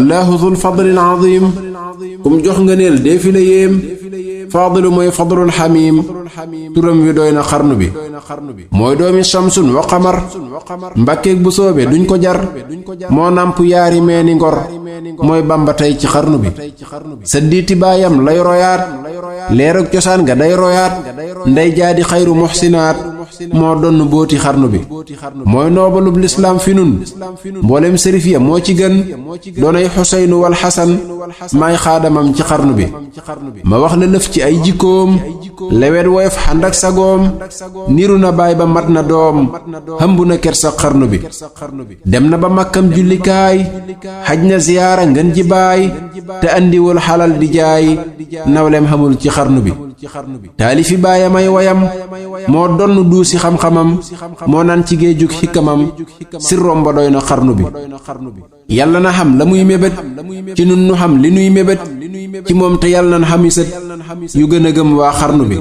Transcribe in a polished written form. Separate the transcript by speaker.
Speaker 1: allahu dul fadlil azim kum jox ngëneel deefi la yéem faadilu mooy fadlul xamiim turam wi doy na xarnu bi mooy doomi shamsun wa qamar mbàkkeeg bu soobe duñ ko jar moo nàmp yaari meeni ngor mooy bamba tey ci xarnu bi sa diiti baayam lay royaat leerug cosaan ga day royaat ndey jaadi xayru muxsinaat moo donn booti xarnu bi mooy noobalub lislaam fi nun mboolem sërif ya moo ci gën doonay xuseynu wal xasan maay xaadamam ci xarnu bi ma wax la lëf ci ay jikkoom lewet woyof xànd ak sagoom niru na baay ba mat na doom hëmb na kersa xarnu bi dem na ba makkam jullikaay xaj na ziyaara ngën ji baay te andiwul xalal di jaay nawlem xamul ci xarnu bi taalifi baayam ay wayam moo donn duusi xam-xamam moo naan ci géejug xikkamam sirrom ba doy na xarnu bi yàlla na xam la muy mébét ci nun nu xam li nuy mébét ci moom te yàlla na xamisat yu gën a gëm waa xarnu bi